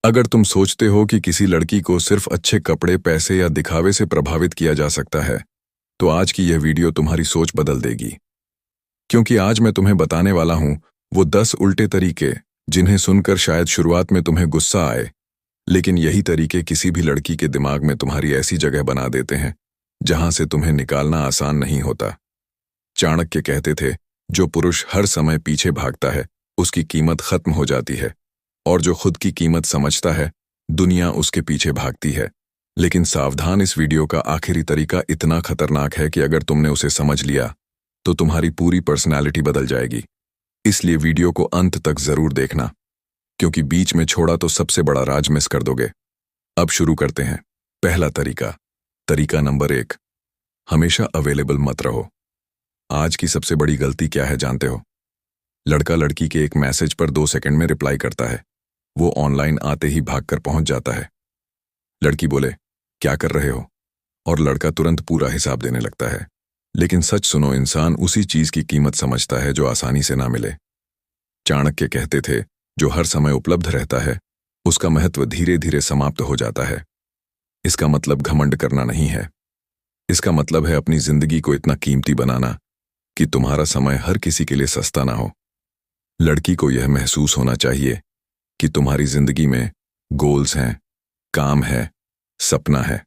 अगर तुम सोचते हो कि किसी लड़की को सिर्फ अच्छे कपड़े, पैसे या दिखावे से प्रभावित किया जा सकता है, तो आज की यह वीडियो तुम्हारी सोच बदल देगी। क्योंकि आज मैं तुम्हें बताने वाला हूं वो 10 उल्टे तरीके जिन्हें सुनकर शायद शुरुआत में तुम्हें गुस्सा आए, लेकिन यही तरीके किसी भी लड़की के दिमाग में तुम्हारी ऐसी जगह बना देते हैं जहां से तुम्हें निकालना आसान नहीं होता। चाणक्य कहते थे, जो पुरुष हर समय पीछे भागता है उसकी कीमत खत्म हो जाती है, और जो खुद की कीमत समझता है दुनिया उसके पीछे भागती है। लेकिन सावधान, इस वीडियो का आखिरी तरीका इतना खतरनाक है कि अगर तुमने उसे समझ लिया तो तुम्हारी पूरी पर्सनैलिटी बदल जाएगी। इसलिए वीडियो को अंत तक जरूर देखना, क्योंकि बीच में छोड़ा तो सबसे बड़ा राज मिस कर दोगे। अब शुरू करते हैं। पहला तरीका, तरीका नंबर 1, हमेशा अवेलेबल मत रहो। आज की सबसे बड़ी गलती क्या है जानते हो? लड़का लड़की के एक मैसेज पर 2 सेकंड में रिप्लाई करता है। वो ऑनलाइन आते ही भागकर पहुंच जाता है। लड़की बोले, क्या कर रहे हो? और लड़का तुरंत पूरा हिसाब देने लगता है। लेकिन सच सुनो, इंसान उसी चीज की कीमत समझता है जो आसानी से ना मिले। चाणक्य कहते थे, जो हर समय उपलब्ध रहता है उसका महत्व धीरे धीरे समाप्त हो जाता है। इसका मतलब घमंड करना नहीं है। इसका मतलब है अपनी जिंदगी को इतना कीमती बनाना कि तुम्हारा समय हर किसी के लिए सस्ता ना हो। लड़की को यह महसूस होना चाहिए कि तुम्हारी जिंदगी में गोल्स हैं, काम है, सपना है।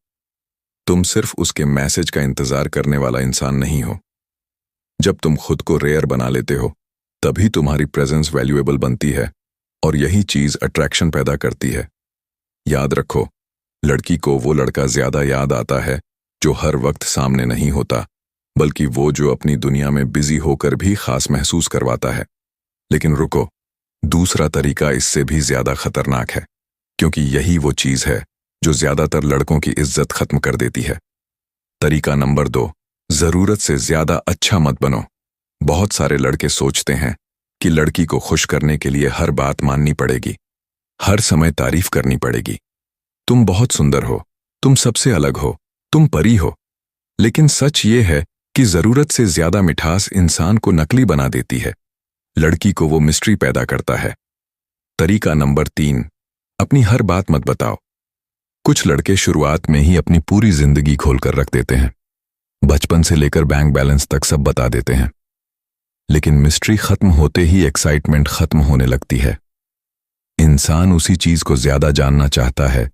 तुम सिर्फ उसके मैसेज का इंतजार करने वाला इंसान नहीं हो। जब तुम खुद को रेयर बना लेते हो तभी तुम्हारी प्रेजेंस वैल्यूएबल बनती है, और यही चीज अट्रैक्शन पैदा करती है। याद रखो, लड़की को वो लड़का ज्यादा याद आता है जो हर वक्त सामने नहीं होता, बल्कि वो जो अपनी दुनिया में बिजी होकर भी खास महसूस करवाता है। लेकिन रुको, दूसरा तरीका इससे भी ज्यादा खतरनाक है, क्योंकि यही वो चीज है जो ज्यादातर लड़कों की इज्जत खत्म कर देती है। तरीका नंबर 2, जरूरत से ज्यादा अच्छा मत बनो। बहुत सारे लड़के सोचते हैं कि लड़की को खुश करने के लिए हर बात माननी पड़ेगी, हर समय तारीफ करनी पड़ेगी। तुम बहुत सुंदर हो, तुम सबसे अलग हो, तुम परी हो। लेकिन सच ये है कि जरूरत से ज्यादा मिठास इंसान को नकली बना देती है, लड़की को वो मिस्ट्री पैदा करता है। तरीका नंबर 3, अपनी हर बात मत बताओ। कुछ लड़के शुरुआत में ही अपनी पूरी जिंदगी खोलकर रख देते हैं। बचपन से लेकर बैंक बैलेंस तक सब बता देते हैं। लेकिन मिस्ट्री खत्म होते ही एक्साइटमेंट खत्म होने लगती है। इंसान उसी चीज को ज्यादा जानना चाहता है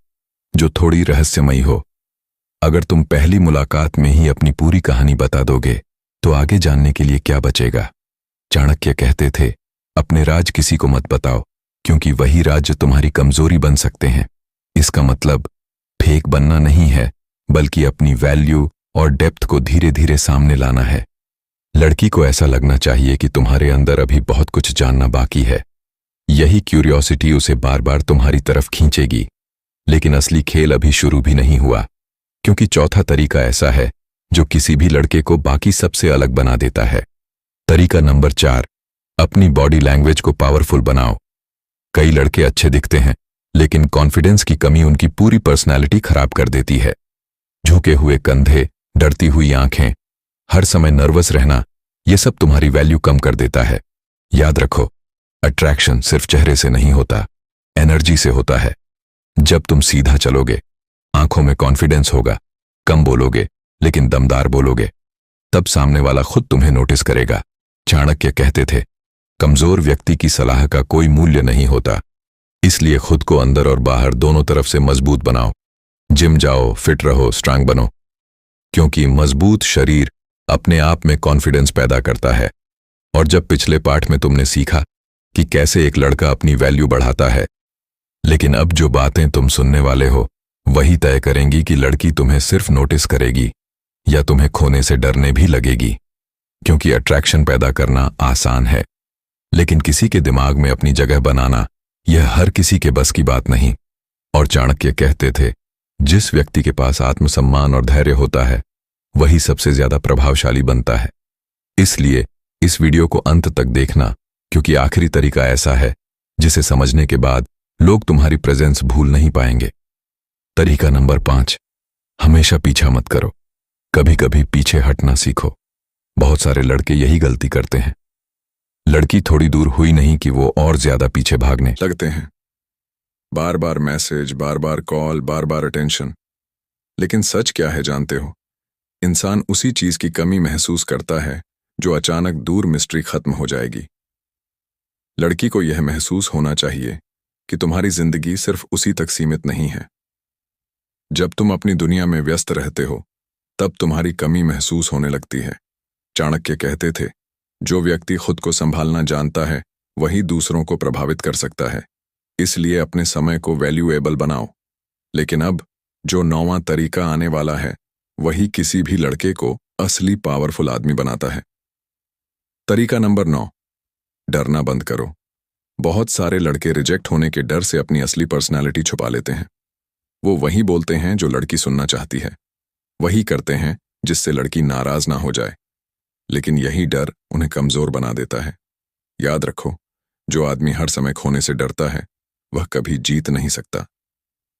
जो थोड़ी रहस्यमयी हो। अगर तुम पहली मुलाकात में ही अपनी पूरी कहानी बता दोगे तो आगे जानने के लिए क्या बचेगा? चाणक्य कहते थे, अपने राज किसी को मत बताओ, क्योंकि वही राज तुम्हारी कमजोरी बन सकते हैं। इसका मतलब फेक बनना नहीं है, बल्कि अपनी वैल्यू और डेप्थ को धीरे धीरे सामने लाना है। लड़की को ऐसा लगना चाहिए कि तुम्हारे अंदर अभी बहुत कुछ जानना बाकी है। यही क्यूरियोसिटी उसे बार बार तुम्हारी तरफ खींचेगी। लेकिन असली खेल अभी शुरू भी नहीं हुआ, क्योंकि चौथा तरीका ऐसा है जो किसी भी लड़के को बाकी सबसे अलग बना देता है। तरीका नंबर 4, अपनी बॉडी लैंग्वेज को पावरफुल बनाओ। कई लड़के अच्छे दिखते हैं, लेकिन कॉन्फिडेंस की कमी उनकी पूरी पर्सनैलिटी खराब कर देती है। झुके हुए कंधे, डरती हुई आंखें, हर समय नर्वस रहना, यह सब तुम्हारी वैल्यू कम कर देता है। याद रखो, अट्रैक्शन सिर्फ चेहरे से नहीं होता, एनर्जी से होता है। जब तुम सीधा चलोगे, आंखों में कॉन्फिडेंस होगा, कम बोलोगे लेकिन दमदार बोलोगे, तब सामने वाला खुद तुम्हें नोटिस करेगा। चाणक्य कहते थे, कमजोर व्यक्ति की सलाह का कोई मूल्य नहीं होता। इसलिए खुद को अंदर और बाहर दोनों तरफ से मजबूत बनाओ। जिम जाओ, फिट रहो, स्ट्रांग बनो, क्योंकि मजबूत शरीर अपने आप में कॉन्फिडेंस पैदा करता है। और जब पिछले पाठ में तुमने सीखा कि कैसे एक लड़का अपनी वैल्यू बढ़ाता है, लेकिन अब जो बातें तुम सुनने वाले हो वही तय करेंगी कि लड़की तुम्हें सिर्फ नोटिस करेगी या तुम्हें खोने से डरने भी लगेगी। क्योंकि अट्रैक्शन पैदा करना आसान है, लेकिन किसी के दिमाग में अपनी जगह बनाना यह हर किसी के बस की बात नहीं। और चाणक्य कहते थे, जिस व्यक्ति के पास आत्मसम्मान और धैर्य होता है वही सबसे ज्यादा प्रभावशाली बनता है। इसलिए इस वीडियो को अंत तक देखना, क्योंकि आखिरी तरीका ऐसा है जिसे समझने के बाद लोग तुम्हारी प्रेजेंस भूल नहीं पाएंगे। तरीका नंबर 5, हमेशा पीछा मत करो, कभी कभी पीछे हटना सीखो। बहुत सारे लड़के यही गलती करते हैं। लड़की थोड़ी दूर हुई नहीं कि वो और ज्यादा पीछे भागने लगते हैं। बार बार मैसेज, बार बार कॉल, बार बार अटेंशन। लेकिन सच क्या है जानते हो? इंसान उसी चीज की कमी महसूस करता है जो अचानक दूर मिस्ट्री खत्म हो जाएगी। लड़की को यह महसूस होना चाहिए कि तुम्हारी जिंदगी सिर्फ उसी तक सीमित नहीं है। जब तुम अपनी दुनिया में व्यस्त रहते हो तब तुम्हारी कमी महसूस होने लगती है। चाणक्य कहते थे, जो व्यक्ति खुद को संभालना जानता है वही दूसरों को प्रभावित कर सकता है। इसलिए अपने समय को वैल्यूएबल बनाओ। लेकिन अब जो नौवां तरीका आने वाला है वही किसी भी लड़के को असली पावरफुल आदमी बनाता है। तरीका नंबर 9, डरना बंद करो। बहुत सारे लड़के रिजेक्ट होने के डर से अपनी असली पर्सनालिटी छुपा लेते हैं। वो वही बोलते हैं जो लड़की सुनना चाहती है, वही करते हैं जिससे लड़की नाराज ना हो जाए। लेकिन यही डर उन्हें कमजोर बना देता है। याद रखो, जो आदमी हर समय खोने से डरता है वह कभी जीत नहीं सकता।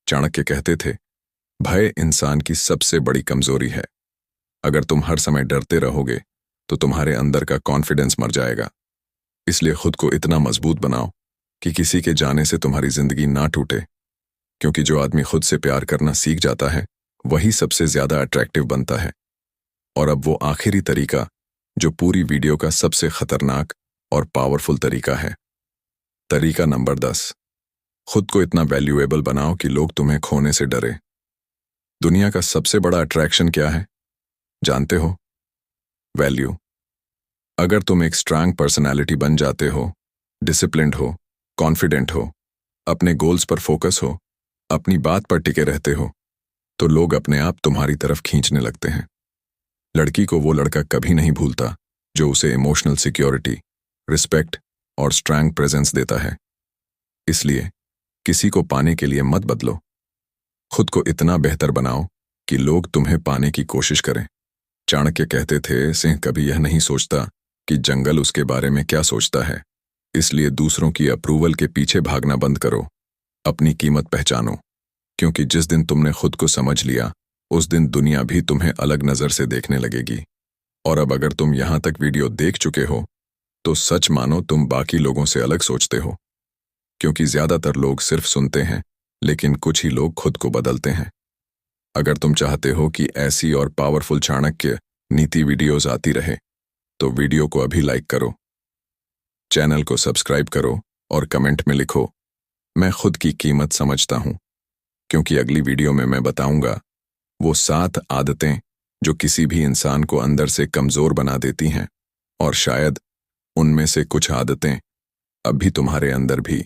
चाणक्य कहते थे, भय इंसान की सबसे बड़ी कमजोरी है। अगर तुम हर समय डरते रहोगे तो तुम्हारे अंदर का कॉन्फिडेंस मर जाएगा। इसलिए खुद को इतना मजबूत बनाओ कि किसी के जाने से तुम्हारी जिंदगी ना टूटे। क्योंकि जो आदमी खुद से प्यार करना सीख जाता है वही सबसे ज्यादा अट्रैक्टिव बनता है। और अब वो आखिरी तरीका जो पूरी वीडियो का सबसे खतरनाक और पावरफुल तरीका है। तरीका नंबर 10, खुद को इतना वैल्यूएबल बनाओ कि लोग तुम्हें खोने से डरे। दुनिया का सबसे बड़ा अट्रैक्शन क्या है जानते हो? वैल्यू। अगर तुम एक स्ट्रांग पर्सनालिटी बन जाते हो, डिसिप्लिन्ड हो, कॉन्फिडेंट हो, अपने गोल्स पर फोकस हो, अपनी बात पर टिके रहते हो, तो लोग अपने आप तुम्हारी तरफ खींचने लगते हैं। लड़की को वो लड़का कभी नहीं भूलता जो उसे इमोशनल सिक्योरिटी, रिस्पेक्ट और स्ट्रांग प्रेजेंस देता है। इसलिए किसी को पाने के लिए मत बदलो, खुद को इतना बेहतर बनाओ कि लोग तुम्हें पाने की कोशिश करें। चाणक्य कहते थे, सिंह कभी यह नहीं सोचता कि जंगल उसके बारे में क्या सोचता है। इसलिए दूसरों की अप्रूवल के पीछे भागना बंद करो, अपनी कीमत पहचानो। क्योंकि जिस दिन तुमने खुद को समझ लिया उस दिन दुनिया भी तुम्हें अलग नजर से देखने लगेगी। और अब अगर तुम यहां तक वीडियो देख चुके हो तो सच मानो तुम बाकी लोगों से अलग सोचते हो। क्योंकि ज्यादातर लोग सिर्फ सुनते हैं, लेकिन कुछ ही लोग खुद को बदलते हैं। अगर तुम चाहते हो कि ऐसी और पावरफुल चाणक्य नीति वीडियोस आती रहे तो वीडियो को अभी लाइक करो, चैनल को सब्सक्राइब करो और कमेंट में लिखो, मैं खुद की कीमत समझता हूं। क्योंकि अगली वीडियो में मैं बताऊंगा वो 7 आदतें जो किसी भी इंसान को अंदर से कमजोर बना देती हैं। और शायद उनमें से कुछ आदतें अब भी तुम्हारे अंदर भी